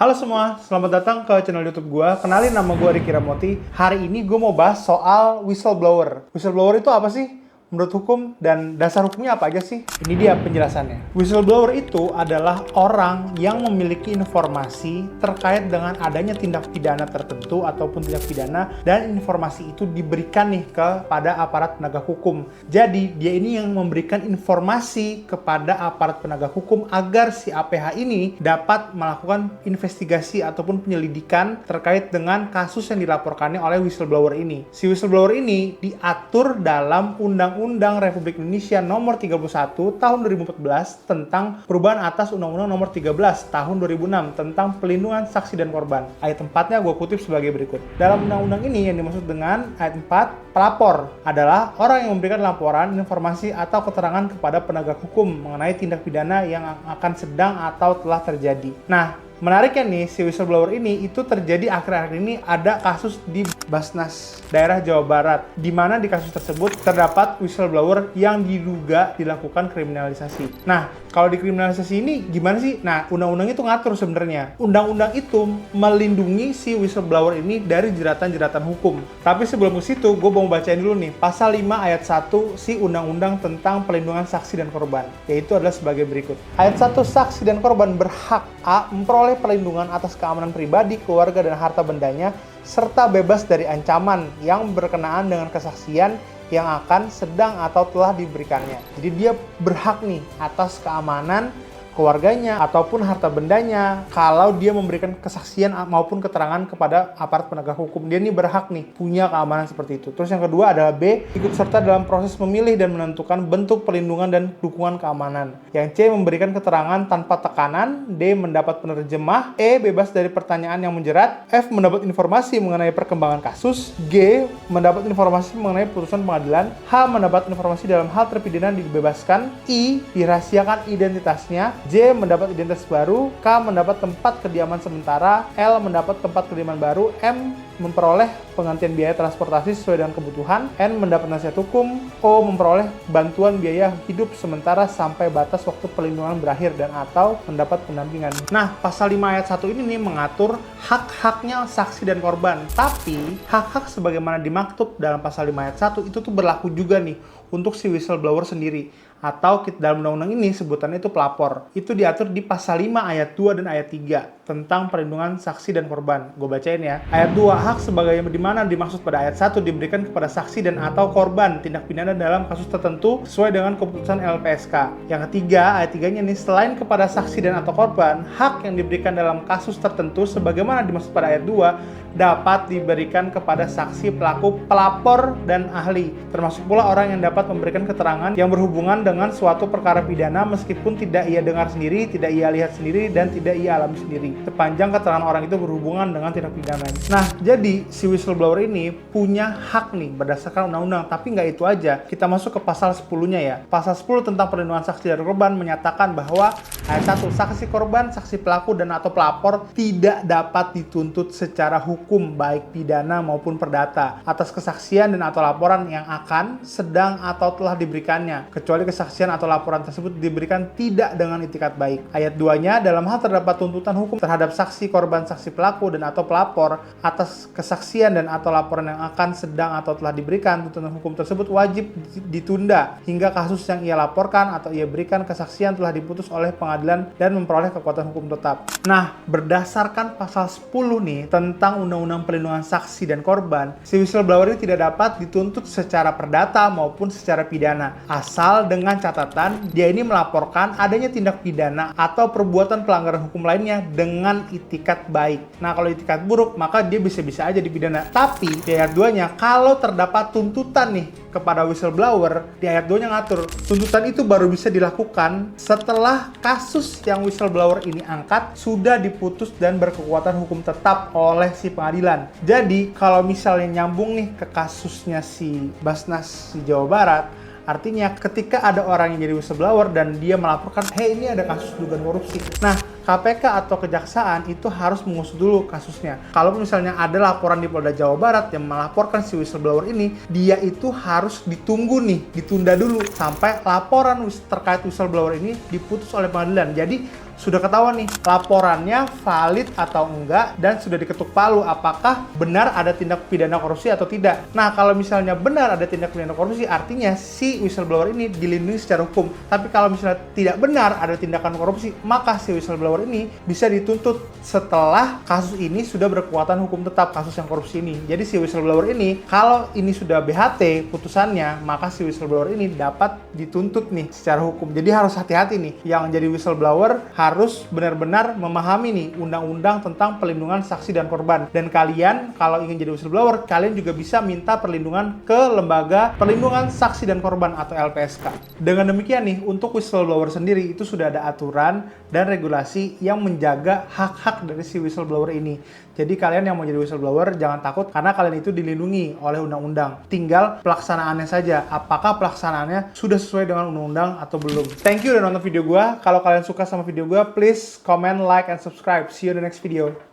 Halo semua, selamat datang ke channel YouTube gue. Kenalin, nama gue Ricky Ramoti. Hari ini gue mau bahas soal whistleblower. Whistleblower itu apa sih menurut hukum, dan dasar hukumnya apa aja sih? Ini dia penjelasannya. Whistleblower itu adalah orang yang memiliki informasi terkait dengan adanya tindak pidana tertentu ataupun tindak pidana, dan informasi itu diberikan nih kepada aparat penegak hukum. Jadi dia ini yang memberikan informasi kepada aparat penegak hukum agar si APH ini dapat melakukan investigasi ataupun penyelidikan terkait dengan kasus yang dilaporkannya oleh whistleblower ini. Si whistleblower ini diatur dalam Undang-Undang Republik Indonesia Nomor 31 Tahun 2014 tentang perubahan atas Undang-Undang Nomor 13 Tahun 2006 tentang pelindungan saksi dan korban. Ayat 4-nya gue kutip sebagai berikut. Dalam undang-undang ini yang dimaksud dengan ayat 4, pelapor adalah orang yang memberikan laporan, informasi, atau keterangan kepada penegak hukum mengenai tindak pidana yang akan sedang atau telah terjadi. Nah, menariknya nih, si whistleblower ini itu terjadi akhir-akhir ini ada kasus di Basnas daerah Jawa Barat, di mana di kasus tersebut terdapat whistleblower yang diduga dilakukan kriminalisasi. Nah, kalau dikriminalisasi ini gimana sih? Nah, undang-undang itu ngatur sebenarnya. Undang-undang itu melindungi si whistleblower ini dari jeratan-jeratan hukum. Tapi sebelum ke situ, gue mau bacain dulu nih pasal 5 ayat 1 si undang-undang tentang pelindungan saksi dan korban, yaitu adalah sebagai berikut. Ayat 1, saksi dan korban berhak A. memperoleh perlindungan atas keamanan pribadi, keluarga, dan harta bendanya, serta bebas dari ancaman yang berkenaan dengan kesaksian yang akan, sedang, atau telah diberikannya. Jadi dia berhak nih atas keamanan keluarganya ataupun harta bendanya kalau dia memberikan kesaksian maupun keterangan kepada aparat penegak hukum. Dia ini berhak nih punya keamanan seperti itu. Terus yang kedua adalah B, ikut serta dalam proses memilih dan menentukan bentuk perlindungan dan dukungan keamanan. Yang C, memberikan keterangan tanpa tekanan. D, mendapat penerjemah. E, bebas dari pertanyaan yang menjerat. F, mendapat informasi mengenai perkembangan kasus. G, mendapat informasi mengenai putusan pengadilan. H, mendapat informasi dalam hal terpidana dibebaskan. I, dirahasiakan identitasnya. J, mendapat identitas baru. K, mendapat tempat kediaman sementara. L, mendapat tempat kediaman baru. M, memperoleh penggantian biaya transportasi sesuai dengan kebutuhan. N, mendapat nasihat hukum. O, memperoleh bantuan biaya hidup sementara sampai batas waktu perlindungan berakhir dan atau mendapat pendampingan. Nah, pasal 5 ayat 1 ini nih mengatur hak-haknya saksi dan korban. Tapi hak-hak sebagaimana dimaktub dalam pasal 5 ayat 1 itu tuh berlaku juga nih untuk si whistleblower sendiri. Atau dalam undang-undang ini sebutannya itu pelapor. Itu diatur di pasal 5 ayat 2 dan ayat 3 tentang perlindungan saksi dan korban. Gue bacain ya. Ayat 2, hak sebagai dimana dimaksud pada ayat 1 diberikan kepada saksi dan atau korban tindak pidana dalam kasus tertentu sesuai dengan keputusan LPSK. Yang ketiga, ayat 3-nya nih, selain kepada saksi dan atau korban, hak yang diberikan dalam kasus tertentu sebagaimana dimaksud pada ayat 2 dapat diberikan kepada saksi, pelaku, pelapor, dan ahli. Termasuk pula orang yang dapat memberikan keterangan yang berhubungan dengan suatu perkara pidana meskipun tidak ia dengar sendiri, tidak ia lihat sendiri, dan tidak ia alami sendiri, sepanjang keterangan orang itu berhubungan dengan tindak pidana. Nah, jadi si whistleblower ini punya hak nih berdasarkan undang-undang. Tapi nggak itu aja, kita masuk ke pasal 10-nya ya. Pasal 10 tentang perlindungan saksi dan korban menyatakan bahwa ayat 1, saksi korban, saksi pelaku, dan atau pelapor tidak dapat dituntut secara hukum baik pidana maupun perdata atas kesaksian dan atau laporan yang akan, sedang, atau telah diberikannya, kecuali kesaksian atau laporan tersebut diberikan tidak dengan itikat baik. Ayat 2-nya, dalam hal terdapat tuntutan hukum terhadap saksi, korban, saksi pelaku, dan atau pelapor atas kesaksian dan atau laporan yang akan, sedang, atau telah diberikan, tuntutan hukum tersebut wajib ditunda hingga kasus yang ia laporkan atau ia berikan kesaksian telah diputus oleh pengadilan dan memperoleh kekuatan hukum tetap. Nah, berdasarkan pasal 10 nih tentang Undang-Undang Perlindungan Saksi dan Korban, si whistleblower ini tidak dapat dituntut secara perdata maupun secara pidana, asal dengan catatan dia ini melaporkan adanya tindak pidana atau perbuatan pelanggaran hukum lainnya dengan itikat baik. Nah, kalau itikat buruk maka dia bisa-bisa aja dipidana. Tapi di ayat 2-nya, kalau terdapat tuntutan nih kepada whistleblower, di ayat 2-nya ngatur tuntutan itu baru bisa dilakukan setelah kasus yang whistleblower ini angkat sudah diputus dan berkekuatan hukum tetap oleh si pengadilan. Jadi kalau misalnya nyambung nih ke kasusnya si Basnas di Jawa Barat, artinya ketika ada orang yang jadi whistleblower dan dia melaporkan, hey, ini ada kasus dugaan korupsi. Nah, KPK atau kejaksaan itu harus mengusut dulu kasusnya. Kalau misalnya ada laporan di Polda Jawa Barat yang melaporkan si whistleblower ini, dia itu harus ditunggu nih, ditunda dulu sampai laporan terkait whistleblower ini diputus oleh pengadilan. Jadi sudah ketahuan nih laporannya valid atau enggak dan sudah diketuk palu apakah benar ada tindak pidana korupsi atau tidak. Nah, kalau misalnya benar ada tindak pidana korupsi, artinya si whistleblower ini dilindungi secara hukum. Tapi kalau misalnya tidak benar ada tindakan korupsi, maka si whistleblower ini bisa dituntut setelah kasus ini sudah berkekuatan hukum tetap, kasus yang korupsi ini. Jadi si whistleblower ini, kalau ini sudah BHT putusannya, maka si whistleblower ini dapat dituntut nih secara hukum. Jadi harus hati-hati nih, yang jadi whistleblower harus benar-benar memahami nih undang-undang tentang pelindungan saksi dan korban. Dan kalian kalau ingin jadi whistleblower, kalian juga bisa minta perlindungan ke Lembaga Perlindungan Saksi dan Korban atau LPSK. Dengan demikian nih, untuk whistleblower sendiri itu sudah ada aturan dan regulasi yang menjaga hak-hak dari si whistleblower ini. Jadi kalian yang mau jadi whistleblower jangan takut karena kalian itu dilindungi oleh undang-undang. Tinggal pelaksanaannya saja. Apakah pelaksanaannya sudah sesuai dengan undang-undang atau belum. Thank you udah nonton video gue. Kalau kalian suka sama video gue, please comment, like, and subscribe. See you in the next video.